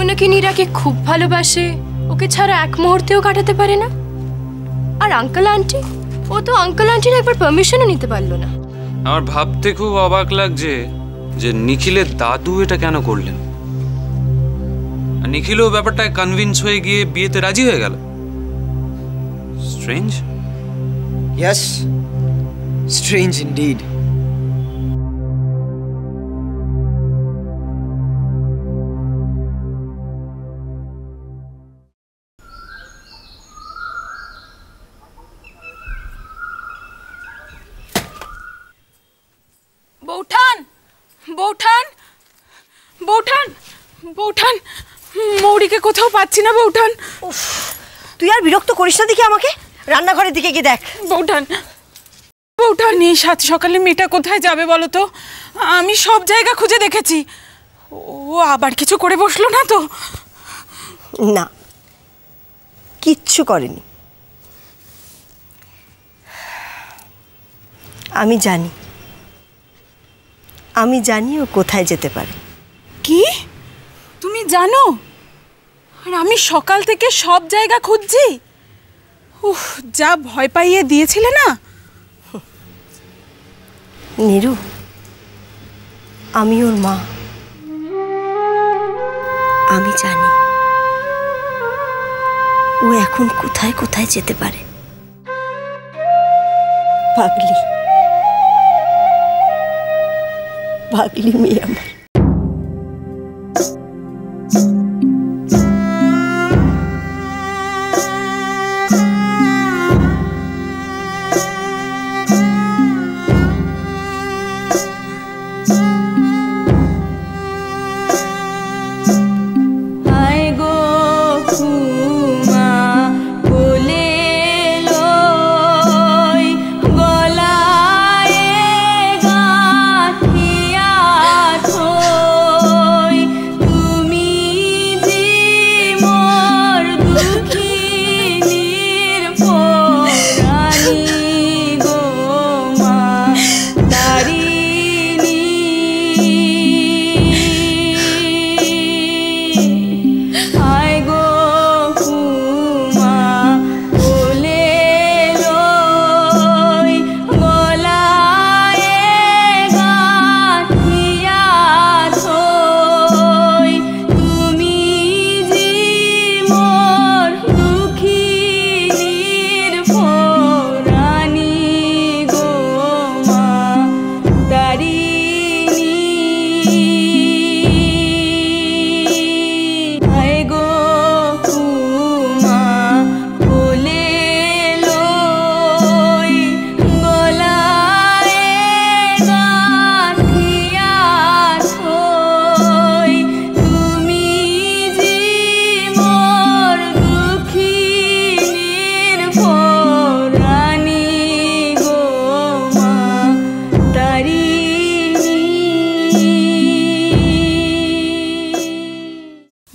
নাকি নীরাকে খুব ভালোবাসে, ওকে ছাড়া এক মুহূর্তেও কাটাতে পারে না। আর আঙ্কেল আন্টি, ও তো আঙ্কেল আন্টির একবার পারমিশনও নিতে পারলো না। আমার ভাবতে খুব অবাক লাগছে যে নিখিলের দাদু এটা কেন করলেন। নিখিলও ব্যাপারটায় কনভিন্স হয়ে গিয়ে বিয়েতে রাজি হয়ে গেল। স্ট্রেঞ্জ। Yes, strange indeed. বৌঠান, বৌঠান, বৌঠান, বৌঠান, মৌরিকে কোথাও পাচ্ছি না বৌঠান। তুই আর বিরক্ত করিস না দেখি আমাকে, রান্নাঘরের দিকে গিয়ে দেখ। বৌঠান, বৌঠান, এই সাত সকালে মেয়েটা কোথায় যাবে বলো তো? আমি সব জায়গা খুঁজে দেখেছি। ও আবার কিছু করে বসলো না তো? না, কিচ্ছু করেনি। আমি জানি ও কোথায় যেতে পারে। কি? তুমি জানো? আর আমি সকাল থেকে সব জায়গা খুঁজছি। উফ, যা ভয় পাইয়ে দিয়েছিলে না। নীরু, আমি ওর মা, আমি জানি ও এখন কোথায় কোথায় যেতে পারে। পাগলি, পাগলি মেয়ে আমার।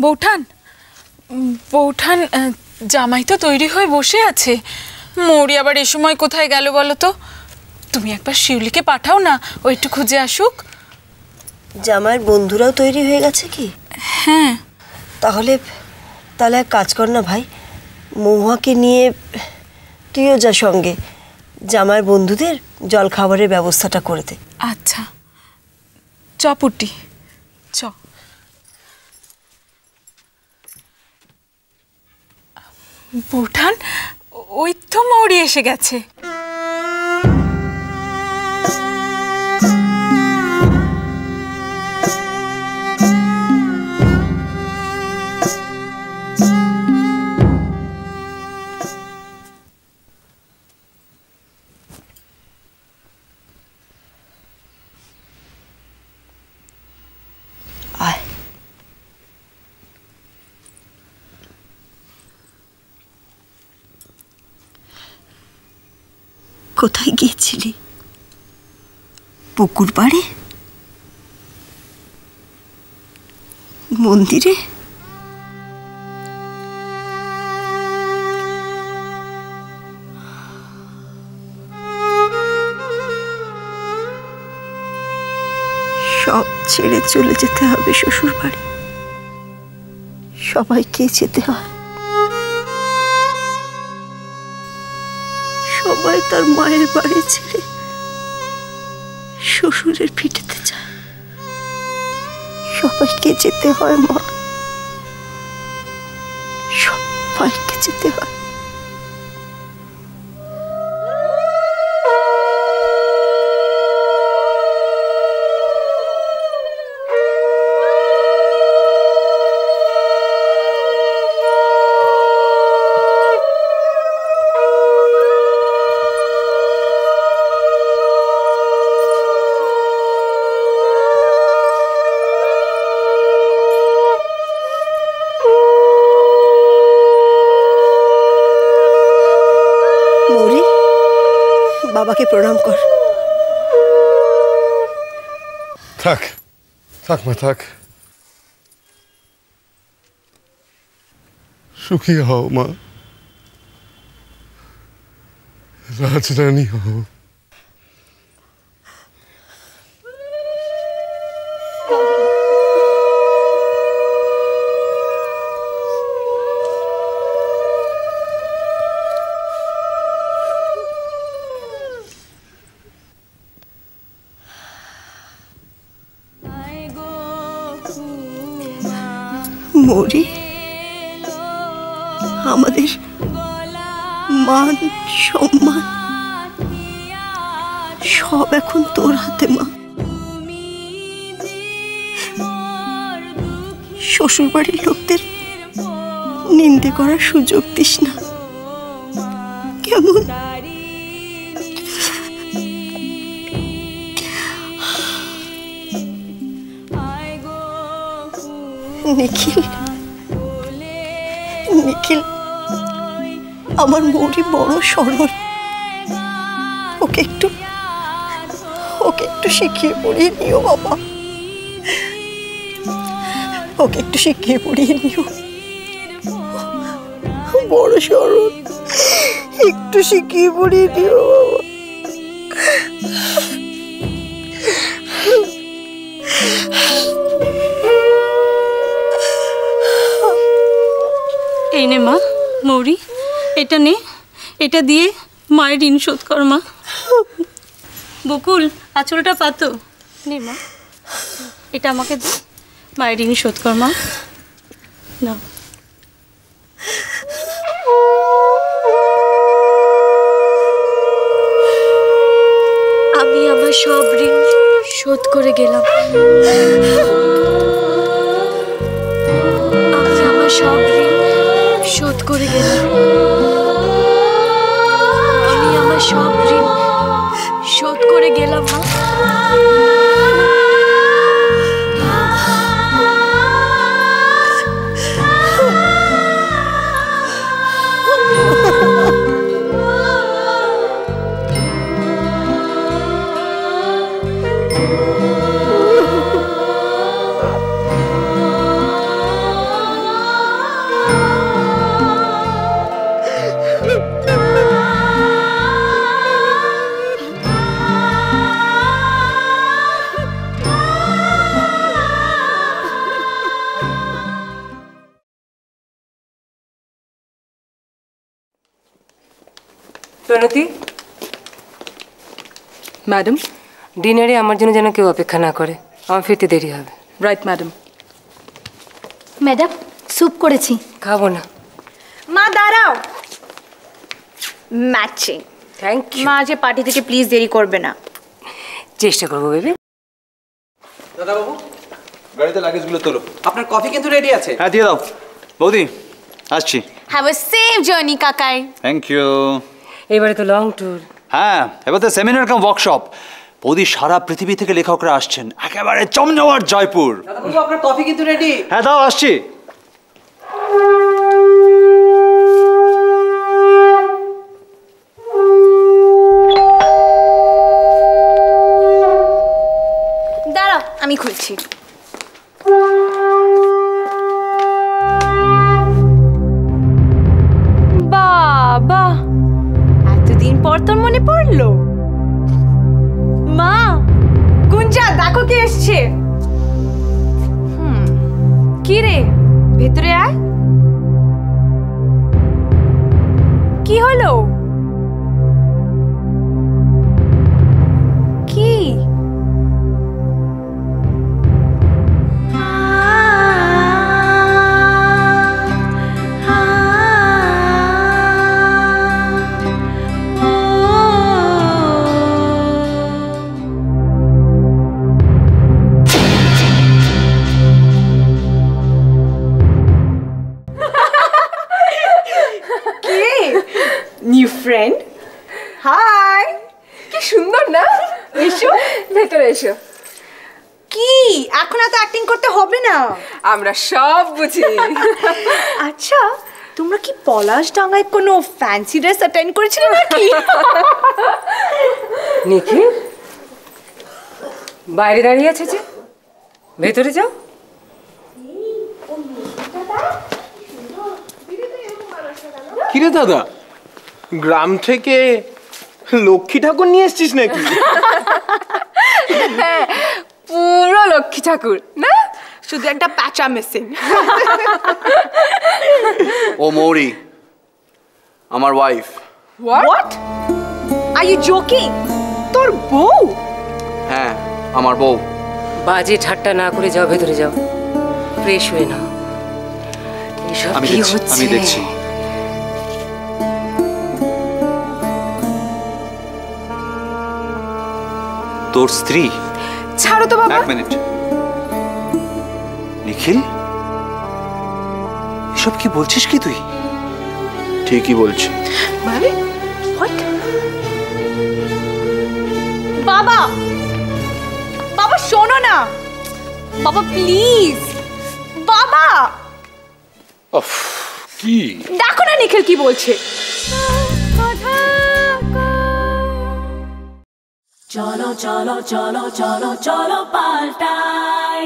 বৌঠান, বৌঠান, জামাই তো তৈরি হয়ে বসে আছে। মৌরি আবার এ সময় কোথায় গেল বলো তো? তুমি একবার শিউলিকে পাঠাও না, ও একটু খুঁজে আসুক। জামাইয়ের বন্ধুরাও তৈরি হয়ে গেছে কি? হ্যাঁ। তাহলে এক কাজ কর না ভাই, মহুয়াকে নিয়ে তুইও যা সঙ্গে, জামাইয়ের বন্ধুদের জল খাবারের ব্যবস্থাটা করে দে। আচ্ছা, চপুটি চ। বৌঠান, ওই তো মৌরি এসে গেছে। আয়। কোথায় গিয়েছিলি? পুকুর পাড়ে? মন্দিরে? সব ছেড়ে চলে যেতে হবে শ্বশুর বাড়ি। সবাইকে যেতে হয়। সবাই তার মায়ের বাড়ি ছেড়ে শ্বশুরের পিঠেতে যায়। সবাইকে যেতে হয় মা, সবাইকে যেতে হয়। বাবাকে প্রণাম কর। থাক থাক মা থাক, সুখী হও মা, রাজরানী হও। মরি, আমাদের মান সম্মান সব এখন তোর হাতে মা। শ্বশুর বাড়ির লোকদের নিন্দে করার সুযোগ দিস না কেমন? নিখিল, নিখিল আমার মৌরি বড় সরল, ওকে একটু শিখিয়ে পড়িয়ে নিও বাবা, ওকে একটু শিখিয়ে পড়িয়ে নিও। বড় সরল, একটু শিখিয়ে পড়িয়ে নিও বাবা। এই নে মা মৌরি, এটা নে, এটা দিয়ে মায়ের ঋণ শোধ কর মা। বকুল আঁচলটা পাতো, নে মা এটা আমাকে দে, মায়ের ঋণ শোধ কর মা। না আমি আমার সব ঋণ শোধ করে গেলাম। আমি আমার সব ঋণ শোধ করে গেলাম। আমি আমার সব ঋণ শোধ করে গেলাম মা। প্রণতি ম্যাডাম, ডিনারে আমার জন্য যেন কেউ অপেক্ষা না করে, আমার ফিরতে দেরি হবে। Right madam. ম্যাডাম স্যুপ করেছি। খাবো না। মা দাঁড়াও, ম্যাচিং। Thank you. মা যে পার্টি থেকে প্লিজ দেরি করবে না। চেষ্টা করবো বেবি। দাদাবাবু, গাড়িতে লাগেজগুলো তোলো। আপনার কফি কিন্তু রেডি আছে। হ্যাঁ দিয়ে দাও। বৌদি আসছি। হ্যাভ আ সেফ জার্নি কাকাই। Thank you. এবারে তো লং ট্যুর। হ্যাঁ, এবার তো সেমিনার কাম ওয়ার্কশপ। বৌদি সারা পৃথিবী থেকে লেখকরা আসছেন, একেবারে জমজমাট জয়পুর। দাদাবাবু আপনার কফি কিন্তু রেডি। হ্যাঁ দাও, আসছি। দাঁড়াও আমি খুলছি। বাবা, এতদিন পর তোর মনে পড়লো। মা, গুঞ্জা দেখো কে এসছে। কি রে, ভেতরে আয়। কি হলো? কি? New friend, hi. কি সুন্দর না? এসো ভেতরে এসো। কি এখন এত অ্যাক্টিং করতে হবে না, আমরা সব বুঝি। আচ্ছা তোমরা কি পলাশ ডাঙ্গায় কোনো ফ্যান্সি ড্রেস অ্যাটেন্ড করেছিলে নাকি? নিখিল বাইরে দাঁড়িয়ে আছে যে, ভেতরে যাও। কিরে দাদা, গ্রাম থেকে লক্ষ্মী ঠাকুর নিয়ে এসছিস নাকি? হ্যাঁ, পুরো লক্ষ্মী ঠাকুর না, শুধু একটা প্যাঁচা মিসিং। ও মৌরি, আমার wife. What are you joking? তোর বউ? হ্যাঁ, আমার বউ। বাজে ঠাট্টা না করে যাও, ভেতরে যাও, ফ্রেশ হয়ে নাও। এসব আমি কি দেখছি, হচ্ছে? আমি দেখছি। তোর স্ত্রী? ছাড়ো তো বাবা। এক মিনিট। নিখিল, এসব কি বলছিস কি তুই? ঠিকই বলছি। মানে বাবা, বাবা শোনো না বাবা, প্লিজ বাবা। কি দেখো না নিখিল কি বলছে। চলো চলো চলো চলো চলো পাল্টাই।